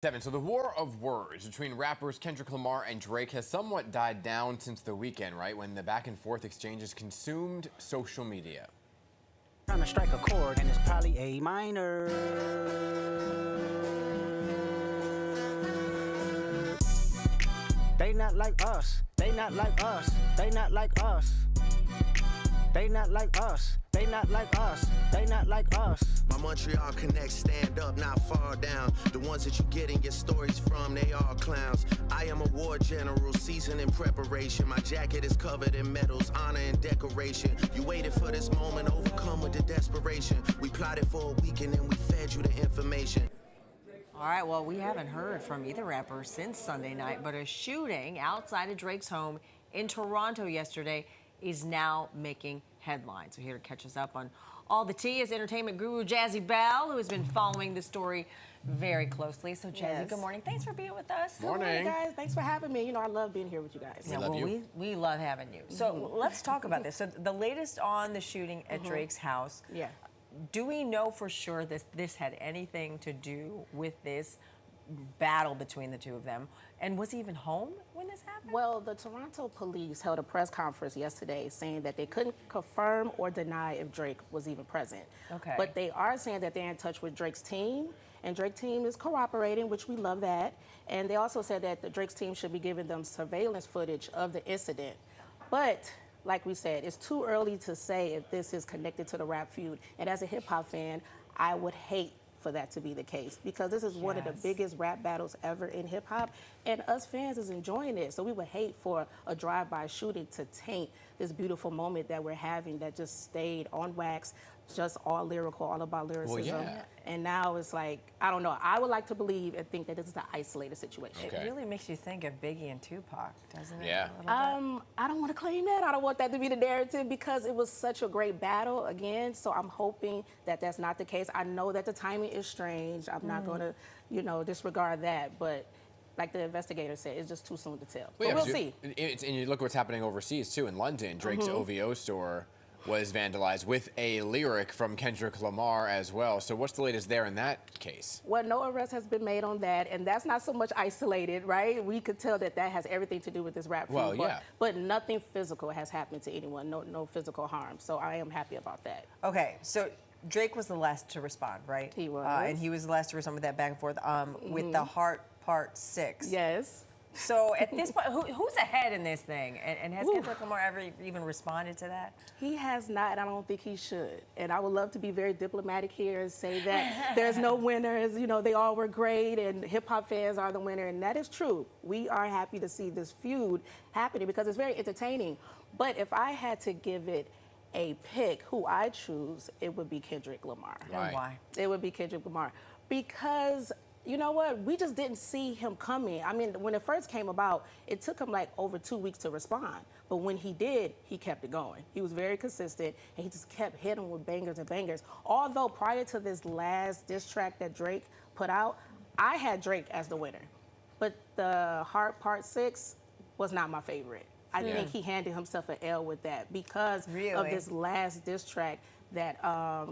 So the war of words between rappers Kendrick Lamar and Drake has somewhat died down since the weekend, right? When the back and forth exchanges consumed social media. Trying to strike a chord, and it's probably A minor. They not like us. They not like us. They not like us. They not like us. They not like us. They not like us. My Montreal connects stand up, not far down. The ones that you getting your stories from, they all clowns. I am a war general, seasoned in preparation. My jacket is covered in medals, honor and decoration. You waited for this moment, overcome with the desperation. We plotted for a week and then we fed you the information. All right, well, we haven't heard from either rapper since Sunday night, but a shooting outside of Drake's home in Toronto yesterday is now making headlines. So here to catch us up on all the tea is entertainment guru Jazzie Belle, who has been following the story very closely. So Jazzie, Good morning. Thanks for being with us. Morning. Good morning, guys. Thanks for having me. You know, I love being here with you guys. We love you. We love having you. So let's talk about this. So the latest on the shooting at Drake's house. Yeah. Do we know for sure that this had anything to do with this battle between the two of them? And was he even home when this happened? Well, the Toronto police held a press conference yesterday saying that they couldn't confirm or deny if Drake was even present. Okay. But they are saying that they're in touch with Drake's team, and Drake's team is cooperating, which we love that. And they also said that the Drake's team should be giving them surveillance footage of the incident. But like we said, it's too early to say if this is connected to the rap feud. And as a hip hop fan, I would hate for that to be the case, because this is one of the biggest rap battles ever in hip hop, and us fans is enjoying it. So we would hate for a drive-by shooting to taint this beautiful moment that we're having that just stayed on wax, just all lyrical, all about lyricism. Well, yeah. And now it's like, I don't know, I would like to believe and think that this is an isolated situation. It really makes you think of Biggie and Tupac, doesn't it? Yeah. I don't want to claim that. I don't want that to be the narrative, because it was such a great battle again. So I'm hoping that that's not the case. I know that the timing is strange. I'm not going to, you know, disregard that. But like the investigator said, it's just too soon to tell. But we'll see. And you look what's happening overseas too. In London, Drake's OVO store was vandalized with a lyric from Kendrick Lamar as well. So what's the latest there in that case? Well, no arrest has been made on that, and that's not so much isolated, right? We could tell that that has everything to do with this rap feud. Well, yeah. But nothing physical has happened to anyone, no physical harm. So I am happy about that. Okay, so Drake was the last to respond, right? He was. And he was the last to respond with that back and forth with the Heart Part 6. Yes. So at this point, who's ahead in this thing? And has Kendrick Lamar ever even responded to that? He has not, and I don't think he should. And I would love to be very diplomatic here and say that there's no winners, you know, they all were great and hip-hop fans are the winner, and that is true. We are happy to see this feud happening because it's very entertaining. But if I had to give it a pick, who I choose, it would be Kendrick Lamar. Right. And why? It would be Kendrick Lamar. Because, you know what, we just didn't see him coming. I mean, when it first came about, it took him like over 2 weeks to respond. But when he did, he kept it going. He was very consistent, and he just kept hitting with bangers and bangers. Although prior to this last diss track that Drake put out, I had Drake as the winner. But the Heart Part 6 was not my favorite. I think he handed himself an L with that because of this last diss track that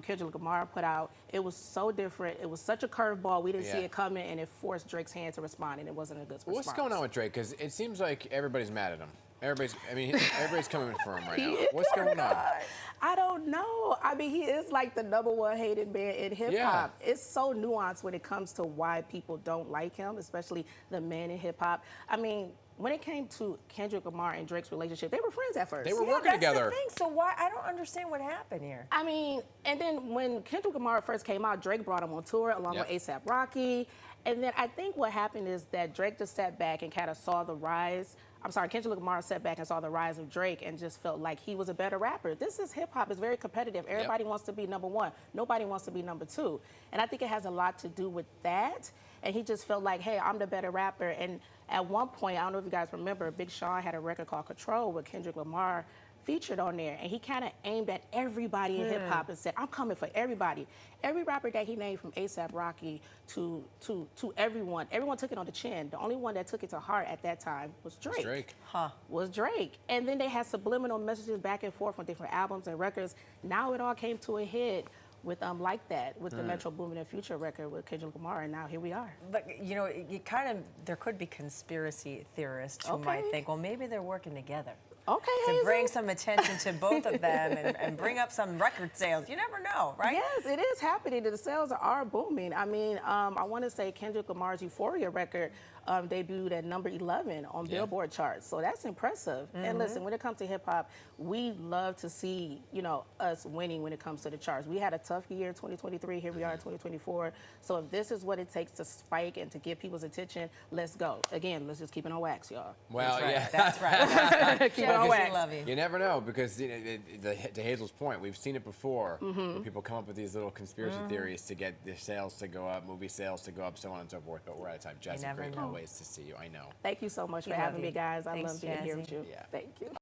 Kendrick Lamar put out. It was so different. It was such a curveball. We didn't see it coming, and it forced Drake's hand to respond, and it wasn't a good response. What's going on with Drake? Because it seems like everybody's mad at him. Everybody's coming for him right now. What's going on? I don't know. I mean, he is like the #1 hated man in hip hop. Yeah. It's so nuanced when it comes to why people don't like him, especially the men in hip hop. I mean, when it came to Kendrick Lamar and Drake's relationship, they were friends at first. They were working together. That's the thing. So why? I don't understand what happened here. I mean, and then when Kendrick Lamar first came out, Drake brought him on tour along with A$AP Rocky. And then I think what happened is that Drake just sat back and kind of saw the rise. I'm sorry, Kendrick Lamar sat back and saw the rise of Drake and just felt like he was a better rapper. This is hip hop. It's very competitive. Everybody wants to be #1. Nobody wants to be #2. And I think it has a lot to do with that. And he just felt like, hey, I'm the better rapper. And at one point, I don't know if you guys remember, Big Sean had a record called Control with Kendrick Lamar featured on there, and he kind of aimed at everybody in hip hop and said, I'm coming for everybody. Every rapper that he named, from A$AP Rocky to everyone took it on the chin. The only one that took it to heart at that time was Drake. Was Drake. And then they had subliminal messages back and forth on different albums and records. Now it all came to a head Like That, with the Metro Boomin and Future record with Kendrick Lamar, and now here we are. But you know, there could be conspiracy theorists who might think, well, maybe they're working together. Okay, to Hazel. bring some attention to both of them and bring up some record sales. You never know, right? Yes, it is happening. The sales are booming. I mean, I want to say Kendrick Lamar's Euphoria record debuted at number 11 on Billboard charts. So that's impressive. And listen, when it comes to hip hop, we love to see, you know, us winning when it comes to the charts. We had a tough year in 2023. Here we are in 2024. So if this is what it takes to spike and to get people's attention, let's go. Again, let's just keep it on wax, y'all. Well, yeah. That's right. Keep it on wax. Love you. You never know, because you know, to Hazel's point, we've seen it before. Where people come up with these little conspiracy theories to get their sales to go up, movie sales to go up, so on and so forth. But we're out of time. Jazzie, great always to see you. I know. Thank you so much for love having you. me, guys. I Thanks, love being here with Jazzie. you. Yeah. Thank you.